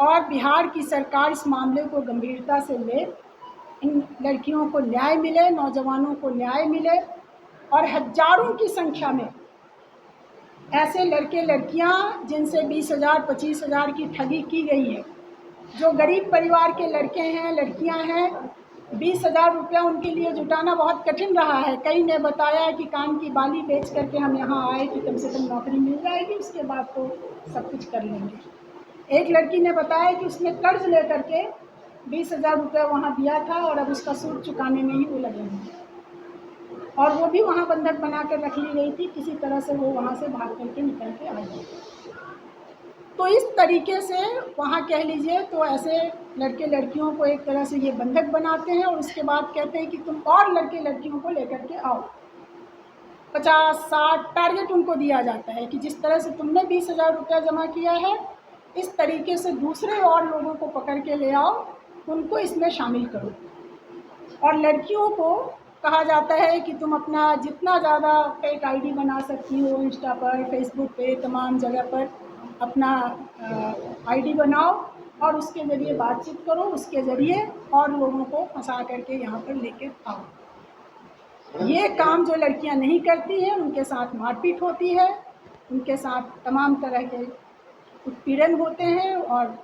और बिहार की सरकार इस मामले को गंभीरता से ले, इन लड़कियों को न्याय मिले, नौजवानों को न्याय मिले और हज़ारों की संख्या में ऐसे लड़के लड़कियां जिनसे 20,000 25,000 की ठगी की गई है, जो गरीब परिवार के लड़के हैं, लड़कियां हैं, 20,000 रुपया उनके लिए जुटाना बहुत कठिन रहा है। कई ने बताया कि कान की बाली बेच करके हम यहाँ आए कि कम से कम नौकरी मिल जाएगी, उसके बाद तो सब कुछ कर लेंगे। एक लड़की ने बताया कि उसने कर्ज लेकर के 20,000 रुपया वहाँ दिया था और अब उसका सूद चुकाने में ही वो लगे हैं, और वो भी वहाँ बंधक बना कर रख ली गई थी। किसी तरह से वो वहाँ से भाग करके निकल के आई। तो इस तरीके से वहाँ कह लीजिए तो ऐसे लड़के लड़कियों को एक तरह से ये बंधक बनाते हैं और उसके बाद कहते हैं कि तुम और लड़के लड़कियों को लेकर के आओ। 50-60 टारगेट उनको दिया जाता है कि जिस तरह से तुमने 20,000 रुपया जमा किया है, इस तरीके से दूसरे और लोगों को पकड़ के ले आओ, उनको इसमें शामिल करो। और लड़कियों को कहा जाता है कि तुम अपना जितना ज़्यादा फेक आईडी बना सकती हो, इंस्टा पर, फेसबुक पे, तमाम जगह पर अपना आईडी बनाओ और उसके ज़रिए बातचीत करो, उसके ज़रिए और लोगों को फंसा करके यहाँ पर लेके आओ। ये काम जो लड़कियाँ नहीं करती हैं, उनके साथ मारपीट होती है, उनके साथ तमाम तरह के उत्पीड़न होते हैं और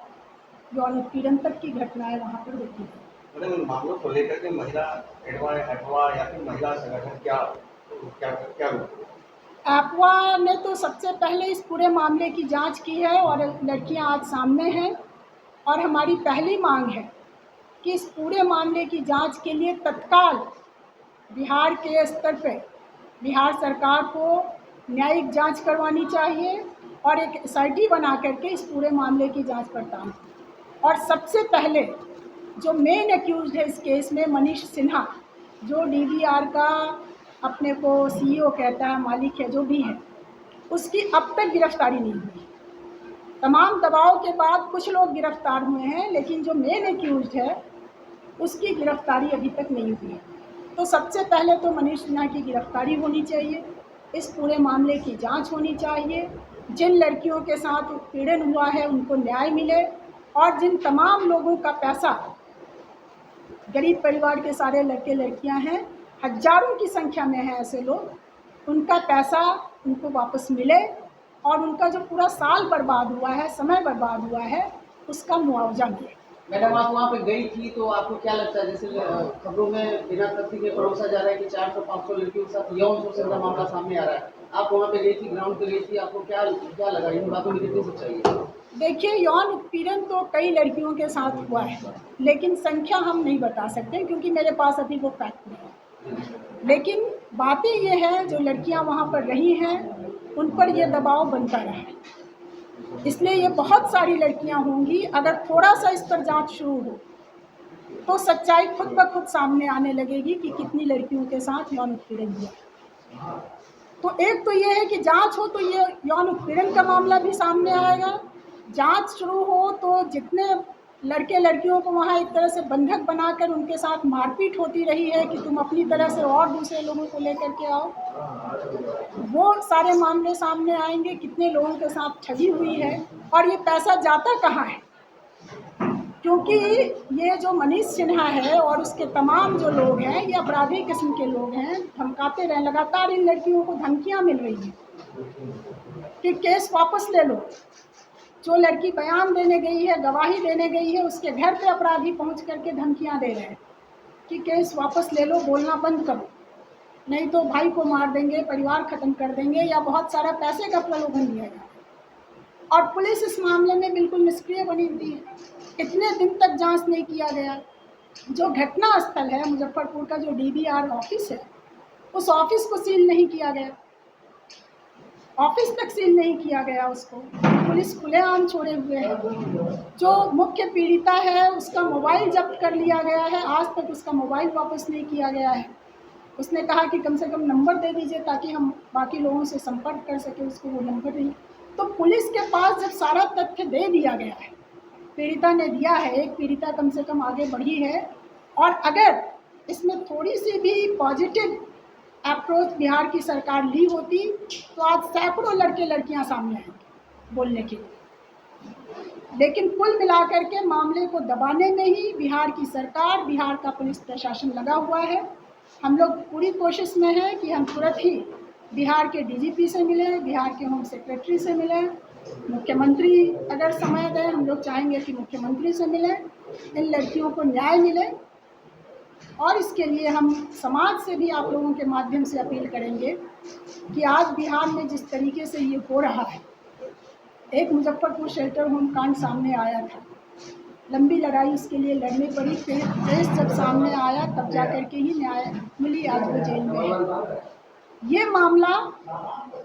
यौन उत्पीड़न तक की घटनाएं वहाँ पर होती हैं। मैडम, इन मामलों को लेकर के महिला अथवा या फिर महिला संगठन क्या क्या क्या आपवा ने तो सबसे पहले इस पूरे मामले की जांच की है और लड़कियां आज सामने हैं, और हमारी पहली मांग है कि इस पूरे मामले की जांच के लिए तत्काल बिहार के स्तर पर बिहार सरकार को न्यायिक जांच करवानी चाहिए और एक SIT बना करके इस पूरे मामले की जांच पड़ताल। और सबसे पहले जो मेन एक्यूज्ड है इस केस में, मनीष सिन्हा, जो DVR का अपने को CEO कहता है, मालिक है, जो भी है, उसकी अब तक गिरफ्तारी नहीं हुई। तमाम दबाव के बाद कुछ लोग गिरफ्तार हुए हैं, लेकिन जो मेन एक्यूज्ड है उसकी गिरफ्तारी अभी तक नहीं हुई है। तो सबसे पहले तो मनीष सिन्हा की गिरफ्तारी होनी चाहिए, इस पूरे मामले की जांच होनी चाहिए, जिन लड़कियों के साथ उत्पीड़न हुआ है उनको न्याय मिले, और जिन तमाम लोगों का पैसा, गरीब परिवार के सारे लड़के लड़कियां हैं, हज़ारों की संख्या में हैं ऐसे लोग, उनका पैसा उनको वापस मिले और उनका जो पूरा साल बर्बाद हुआ है, समय बर्बाद हुआ है, उसका मुआवजा मिले। मैडम, आप वहाँ पे गई थी तो आपको क्या लगता है, जैसे खबरों में बिना तथ्य के परोसा जा रहा है कि 400-500 लड़कियों के साथ यौन शोषण का मामला सामने आ रहा है, आप वहाँ पे गई थी, ग्राउंड पे गई थी, आपको क्या लगा, इन बातों में कितनी सच्चाई है? देखिए, यौन उत्पीड़न तो कई लड़कियों के साथ हुआ है, लेकिन संख्या हम नहीं बता सकते क्योंकि मेरे पास अभी वो फैक्ट नहीं है। लेकिन बातें ये हैं, जो लड़कियां वहाँ पर रही हैं उन पर ये दबाव बनता रहा है, इसलिए ये बहुत सारी लड़कियां होंगी। अगर थोड़ा सा इस पर जांच शुरू हो तो सच्चाई खुद ब खुद सामने आने लगेगी कि कितनी लड़कियों के साथ यौन उत्पीड़न हुआ। तो एक तो ये है कि जांच हो तो ये यौन उत्पीड़न का मामला भी सामने आएगा, जांच शुरू हो तो जितने लड़के लड़कियों को वहाँ एक तरह से बंधक बनाकर उनके साथ मारपीट होती रही है कि तुम अपनी तरह से और दूसरे लोगों को लेकर के आओ, वो सारे मामले सामने आएंगे, कितने लोगों के साथ ठगी हुई है और ये पैसा जाता कहाँ है। क्योंकि ये जो मनीष सिन्हा है और उसके तमाम जो लोग हैं, ये अपराधी किस्म के लोग हैं, धमकाते रहे, लगातार इन लड़कियों को धमकियां मिल रही हैं कि केस वापस ले लो। जो लड़की बयान देने गई है, गवाही देने गई है, उसके घर पे अपराधी पहुंच करके धमकियां दे रहे हैं कि केस वापस ले लो, बोलना बंद करो, नहीं तो भाई को मार देंगे, परिवार ख़त्म कर देंगे, या बहुत सारा पैसे का प्रलोभन दिया गया। और पुलिस इस मामले में बिल्कुल निष्क्रिय बनी हुई है, इतने दिन तक जांच नहीं किया गया। जो घटना स्थल है मुजफ्फरपुर का, जो DVR ऑफिस है, उस ऑफिस को सील नहीं किया गया, ऑफिस तक सील नहीं किया गया, उसको पुलिस खुलेआम छोड़े हुए है। जो मुख्य पीड़िता है उसका मोबाइल जब्त कर लिया गया है, आज तक उसका मोबाइल वापस नहीं किया गया है। उसने कहा कि कम से कम नंबर दे दीजिए ताकि हम बाकी लोगों से संपर्क कर सकें, उसको वो नंबर नहीं। तो पुलिस के पास जब सारा तथ्य दे दिया गया है, पीड़िता ने दिया है, एक पीड़िता कम से कम आगे बढ़ी है, और अगर इसमें थोड़ी सी भी पॉजिटिव अप्रोच बिहार की सरकार ली होती तो आज सैकड़ों लड़के लड़कियां सामने आएंगे बोलने के लिए। लेकिन कुल मिलाकर के मामले को दबाने में ही बिहार की सरकार, बिहार का पुलिस प्रशासन लगा हुआ है। हम लोग पूरी कोशिश में हैं कि हम तुरंत ही बिहार के डीजीपी से मिलें, बिहार के होम सेक्रेटरी से मिलें, मुख्यमंत्री अगर समय दें, हम लोग चाहेंगे कि मुख्यमंत्री से मिलें, इन लड़कियों को न्याय मिले। और इसके लिए हम समाज से भी आप लोगों के माध्यम से अपील करेंगे कि आज बिहार में जिस तरीके से ये हो रहा है, एक मुजफ्फरपुर शेल्टर होम कांड सामने आया था, लंबी लड़ाई इसके लिए लड़नी पड़ी, केस जब सामने आया तब जा कर के ही न्याय मिली, आज वो जेल में है। ये मामला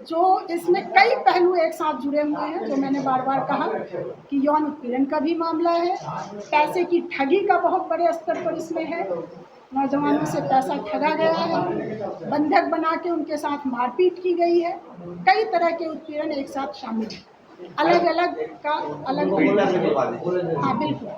जो इसमें कई पहलू एक साथ जुड़े हुए हैं, जो मैंने बार बार कहा कि यौन उत्पीड़न का भी मामला है, पैसे की ठगी का बहुत बड़े स्तर पर इसमें है, नौजवानों से पैसा ठगा गया है, बंधक बना के उनके साथ मारपीट की गई है, कई तरह के उत्पीड़न एक साथ शामिल हैं, अलग अलग का अलग। पीड़िता से मिलवा दीजिए। हाँ बिल्कुल।